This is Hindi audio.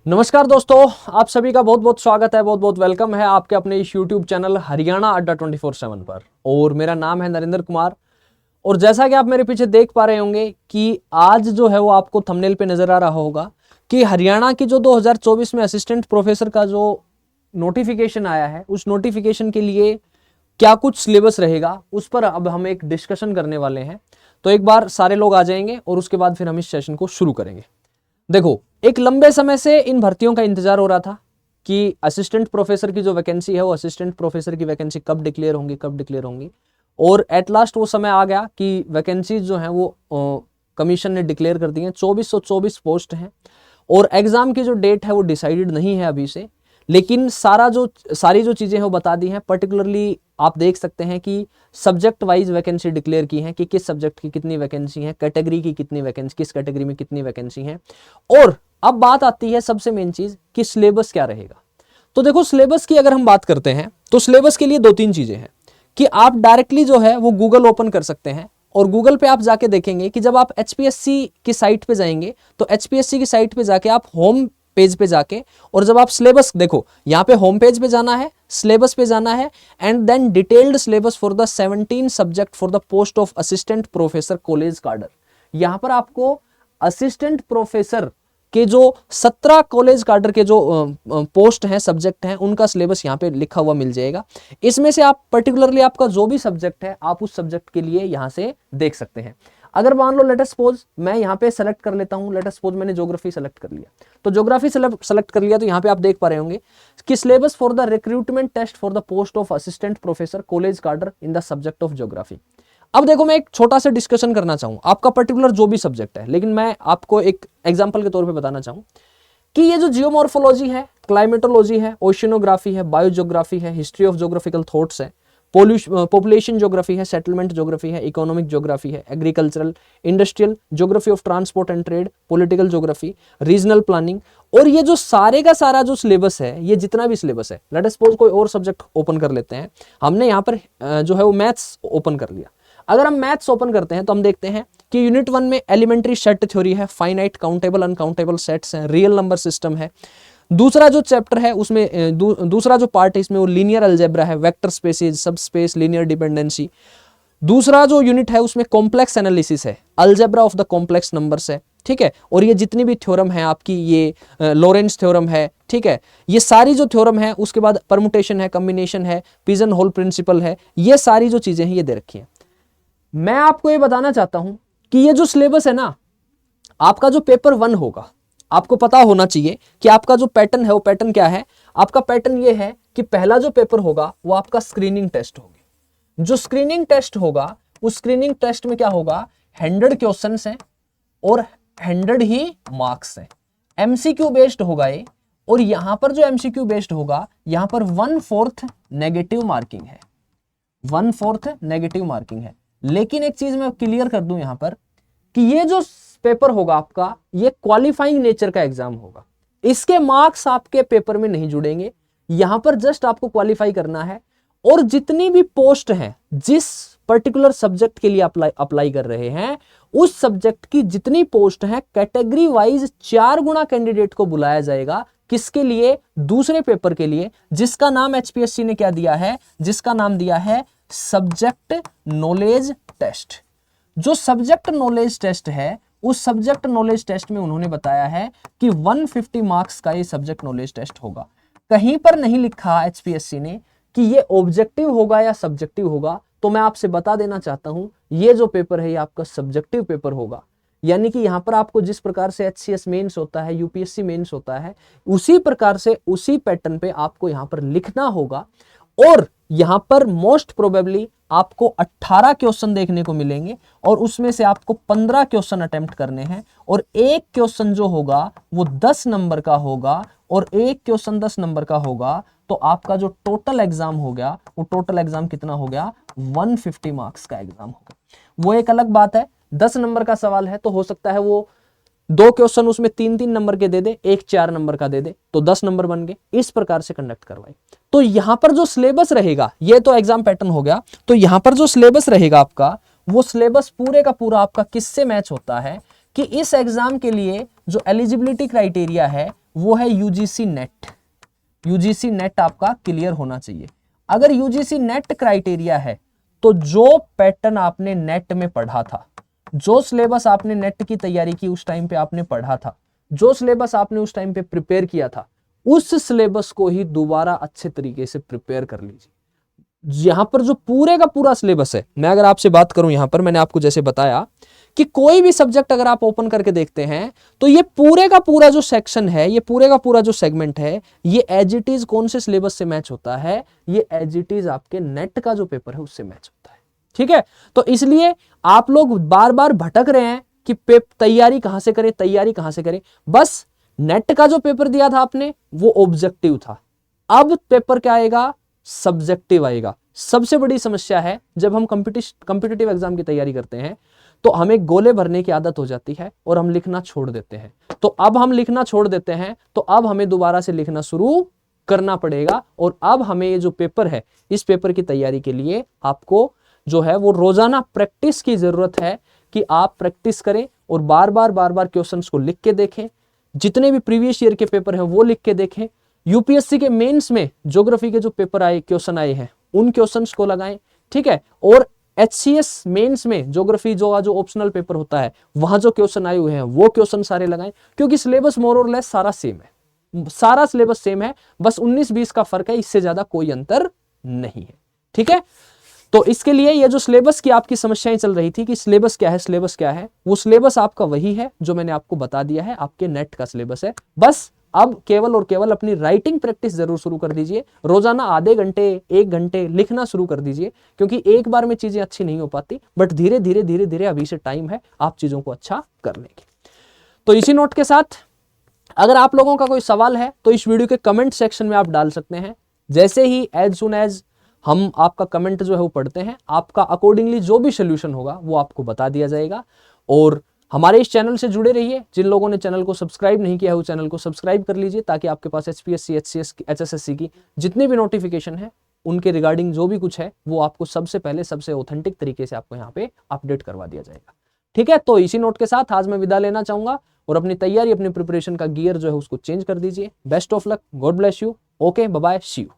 नमस्कार दोस्तों, आप सभी का बहुत बहुत स्वागत है, बहुत बहुत वेलकम है आपके अपने इस YouTube चैनल हरियाणा अड्डा 24/7 पर। और मेरा नाम है नरेंद्र कुमार। और जैसा कि आप मेरे पीछे देख पा रहे होंगे कि आज जो है वो आपको थंबनेल पे नजर आ रहा होगा कि हरियाणा की जो 2024 में असिस्टेंट प्रोफेसर का जो नोटिफिकेशन आया है, उस नोटिफिकेशन के लिए क्या कुछ सिलेबस रहेगा उस पर अब हम एक डिस्कशन करने वाले हैं। तो एक बार सारे लोग आ जाएंगे और उसके बाद फिर हम इस सेशन को शुरू करेंगे। देखो, एक लंबे समय से इन भर्तियों का इंतजार हो रहा था कि असिस्टेंट प्रोफेसर की जो वैकेंसी है वो असिस्टेंट प्रोफेसर की वैकेंसी कब डिक्लेयर होंगी। और एट लास्ट वो समय आ गया कि वैकेंसीज जो हैं वो कमीशन ने डिक्लेयर कर दी हैं। 2424 पोस्ट हैं और एग्जाम की जो डेट है वो डिसाइडेड नहीं है अभी से, लेकिन सारी जो चीज़ें हैं वो बता दी हैं। पर्टिकुलरली आप देख सकते हैं कि सब्जेक्ट वाइज वैकेंसी डिक्लेयर की है कि किस सब्जेक्ट की कितनी वैकेंसी है, कैटेगरी की कितनी वैकेंसी, किस कैटेगरी में कितनी वैकेंसी है। और अब बात आती है सबसे मेन चीज कि सिलेबस क्या रहेगा। तो देखो, सिलेबस की अगर हम बात करते हैं तो सिलेबस के लिए दो तीन चीजें हैं कि आप डायरेक्टली जो है वो गूगल ओपन कर सकते हैं और गूगल पे आप जाके देखेंगे कि जब आप एचपीएससी की साइट पे जाएंगे तो एचपीएससी की साइट पे जाके आप होम पेज पे जाके और जब आप सिलेबस देखो, यहाँ पे होम पेज पे जाना है, सिलेबस पे जाना है and then detailed syllabus for the 17 subject for the post of assistant professor college cadre. यहाँ पर आपको असिस्टेंट प्रोफेसर के जो 17 कॉलेज कार्डर के जो पोस्ट हैं, सब्जेक्ट हैं, उनका सिलेबस यहाँ पे लिखा हुआ मिल जाएगा। इसमें से आप पर्टिकुलरली आपका जो भी सब्जेक्ट है आप उस सब्जेक्ट के लिए यहाँ से देख सकते हैं। अगर मान लो लेट अस सपोज मैं यहाँ पे सेलेक्ट कर लेता हूँ, लेट अस सपोज मैंने ज्योग्राफी सेलेक्ट कर लिया, तो ज्योग्राफी सेलेक्ट कर लिया तो यहाँ पे आप देख पा रहे होंगे कि syllabus for the recruitment test for the post of assistant professor college cadre in the subject of geography. अब देखो, मैं एक छोटा सा डिस्कशन करना चाहूँ आपका पर्टिकुलर जो भी सब्जेक्ट है, लेकिन मैं आपको एक एग्जांपल के तौर पे बताना चाहूँ कि ये जो जियोमॉर्फोलॉजी है, क्लाइमेटोलॉजी है, ओशियनोग्राफी है, बायोज्योग्राफी है, हिस्ट्री ऑफ ज्योग्राफिकल थॉट्स है, पॉपुलेशन ज्योग्राफी है, सेटलमेंट ज्योग्राफी है, इकोनॉमिक ज्योग्राफी है, agricultural industrial geography of transport and trade, political geography, regional planning. और ये जो सारे का सारा जो सिलेबस है, ये जितना भी सिलेबस है, लेट अस सपोज कोई और सब्जेक्ट ओपन कर लेते हैं। हमने यहाँ पर जो है वो मैथ्स ओपन कर लिया। अगर हम मैथ्स ओपन करते हैं तो हम देखते हैं कि यूनिट 1 में एलिमेंट्री सेट थ्योरी है, फाइनाइट काउंटेबल अनकाउंटेबल सेट्स हैं, रियल नंबर सिस्टम है। दूसरा जो चैप्टर है उसमें दूसरा जो पार्ट है इसमें वो लीनियर अलजेब्रा है, वेक्टर स्पेसेस, सब स्पेस, लीनियर डिपेंडेंसी। दूसरा जो यूनिट है उसमें कॉम्प्लेक्स एनालिसिस है, algebra of the complex numbers है, ठीक है। और ये जितनी भी थ्योरम है आपकी, ये लॉरेंस थ्योरम है, ठीक है। ये सारी जो थ्योरम है, उसके बाद परमुटेशन है, कॉम्बिनेशन है, पिजन होल प्रिंसिपल है, ये सारी जो चीजें हैं ये दे रखी हैं। मैं आपको ये बताना चाहता हूं कि ये जो सिलेबस है ना, आपका जो पेपर 1 होगा, आपको पता होना चाहिए कि आपका जो पैटर्न है वो पैटर्न क्या है। आपका पैटर्न ये है कि पहला जो पेपर होगा वो आपका स्क्रीनिंग टेस्ट होगी। जो स्क्रीनिंग टेस्ट होगा उस स्क्रीनिंग टेस्ट में क्या होगा, 100 क्वेश्चंस हैं और 100 ही मार्क्स हैं। एमसीक्यू बेस्ड होगा ये। और यहां पर जो एमसीक्यू बेस्ड होगा, यहां पर 1/4 नेगेटिव मार्किंग है, 1/4 नेगेटिव मार्किंग है। लेकिन एक चीज मैं क्लियर कर दूं यहां पर कि ये जो पेपर होगा आपका, ये क्वालिफाइंग नेचर का एग्जाम होगा। इसके मार्क्स आपके पेपर में नहीं जुड़ेंगे, यहां पर जस्ट आपको क्वालिफाई करना है। और जितनी भी पोस्ट हैं, जिस पर्टिकुलर सब्जेक्ट के लिए अप्लाई कर रहे हैं, उस सब्जेक्ट की जितनी पोस्ट है, कैटेगरी वाइज 4 गुना कैंडिडेट को बुलाया जाएगा। किसके लिए? दूसरे पेपर के लिए, जिसका नाम एचपीएससी ने क्या दिया है, जिसका नाम दिया है सब्जेक्ट नॉलेज टेस्ट। जो सब्जेक्ट नॉलेज टेस्ट है, उस सब्जेक्ट नॉलेज टेस्ट में उन्होंने बताया है कि 150 मार्क्स का ये सब्जेक्ट नॉलेज टेस्ट होगा। कहीं पर नहीं लिखा एचपीएससी ने कि ये ऑब्जेक्टिव होगा या सब्जेक्टिव होगा। तो मैं आपसे बता देना चाहता हूं, ये जो पेपर है ये आपका सब्जेक्टिव पेपर होगा। यानी कि यहां पर आपको जिस प्रकार से एचसीएस मेंस होता है, यूपीएससी मेंस होता है, उसी प्रकार से उसी पैटर्न पे आपको यहां पर लिखना होगा। और यहां पर मोस्ट प्रोबेबली आपको 18 क्वेश्चन देखने को मिलेंगे और उसमें से आपको 15 क्वेश्चन अटेम्प्ट करने हैं। और एक क्वेश्चन जो होगा वो 10 नंबर का होगा और एक क्वेश्चन 10 नंबर का होगा। तो आपका जो टोटल एग्जाम हो गया, वो टोटल एग्जाम कितना हो गया, 150 मार्क्स का एग्जाम होगा। वो एक अलग बात है, 10 नंबर का सवाल है तो हो सकता है वो 2 क्वेश्चन उसमें 3-3 नंबर के दे दे, एक 4 नंबर का दे दे, तो 10 नंबर बन गए। इस प्रकार से कंडक्ट करवाए। तो यहां पर जो सिलेबस रहेगा, ये तो एग्जाम पैटर्न हो गया। तो यहां पर जो सिलेबस रहेगा आपका, वो सिलेबस पूरे का पूरा आपका किससे मैच होता है कि इस एग्जाम के लिए जो एलिजिबिलिटी क्राइटेरिया है वो है यूजीसी नेट। यूजीसी नेट आपका क्लियर होना चाहिए। अगर यूजीसी नेट क्राइटेरिया है तो जो पैटर्न आपने नेट में पढ़ा था, जो सिलेबस आपने नेट की तैयारी की उस टाइम पे आपने पढ़ा था, जो सिलेबस आपने उस टाइम पे प्रिपेयर किया था, उस सिलेबस को ही दोबारा अच्छे तरीके से प्रिपेयर कर लीजिए। यहां पर जो पूरे का पूरा सिलेबस है, मैं अगर आपसे बात करूं, यहां पर मैंने आपको जैसे बताया कि कोई भी सब्जेक्ट अगर आप ओपन करके देखते हैं तो ये पूरे का पूरा जो सेक्शन है, ये पूरे का पूरा जो सेगमेंट है, ये एज इट इज कौन से सिलेबस से मैच होता है, ये एज इट इज आपके नेट का जो पेपर है उससे मैच होता है। ठीक है, तो इसलिए आप लोग बार बार भटक रहे हैं कि तैयारी कहां से करें, तैयारी कहां से करें। बस नेट का जो पेपर दिया था आपने वो ऑब्जेक्टिव था, अब पेपर क्या आएगा, सब्जेक्टिव आएगा। सबसे बड़ी समस्या है जब हम कॉम्पिटिटिव एग्जाम की तैयारी करते हैं तो हमें गोले भरने की आदत हो जाती है और हम लिखना छोड़ देते हैं। तो अब हम लिखना छोड़ देते हैं तो अब हमें दोबारा से लिखना शुरू करना पड़ेगा। और अब हमें ये जो पेपर है, इस पेपर की तैयारी के लिए आपको जो है वो रोजाना प्रैक्टिस की जरूरत है कि आप प्रैक्टिस करें और बार बार क्वेश्चंस को लिख के देखें। जितने भी प्रीवियस ईयर के पेपर हैं वो लिख के देखें। यूपीएससी के मेंस में ज्योग्राफी के जो पेपर आए, क्वेश्चन आए हैं, उन क्वेश्चंस को लगाएं। ठीक है, और एचसीएस मेंस में ज्योग्राफी जो ऑप्शनल पेपर होता है वहां जो क्वेश्चन आए हुए हैं वो क्वेश्चन सारे लगाएं, क्योंकि सिलेबस मोर और लेस सारा सेम है, सारा सिलेबस सेम है, बस 19-20 का फर्क है, इससे ज्यादा कोई अंतर नहीं है। ठीक है, तो इसके लिए ये जो सिलेबस की आपकी समस्याएं चल रही थी कि सिलेबस क्या है, सिलेबस क्या है, वो सिलेबस आपका वही है जो मैंने आपको बता दिया है, आपके नेट का सिलेबस है। बस अब केवल और केवल अपनी राइटिंग प्रैक्टिस जरूर शुरू कर दीजिए। रोजाना आधे घंटे 1 घंटे लिखना शुरू कर दीजिए, क्योंकि एक बार में चीजें अच्छी नहीं हो पाती, बट धीरे धीरे धीरे धीरे अभी से टाइम है आप चीजों को अच्छा करने की। तो इसी नोट के साथ अगर आप लोगों का कोई सवाल है तो इस वीडियो के कमेंट सेक्शन में आप डाल सकते हैं। जैसे ही एज सुन एज हम आपका कमेंट जो है वो पढ़ते हैं, आपका अकॉर्डिंगली जो भी सोल्यूशन होगा वो आपको बता दिया जाएगा। और हमारे इस चैनल से जुड़े रहिए। जिन लोगों ने चैनल को सब्सक्राइब नहीं किया है वो चैनल को सब्सक्राइब कर लीजिए, ताकि आपके पास एचपीएससी, एचसीएस, एचएसएससी की जितने भी नोटिफिकेशन है उनके रिगार्डिंग जो भी कुछ है वो आपको सबसे पहले, सबसे ऑथेंटिक तरीके से आपको यहाँ पे अपडेट करवा दिया जाएगा। ठीक है, तो इसी नोट के साथ आज मैं विदा लेना चाहूंगा और अपनी तैयारी, अपनी प्रिपरेशन का गियर जो है उसको चेंज कर दीजिए। Best of luck, god bless you, okay, bye bye, see you.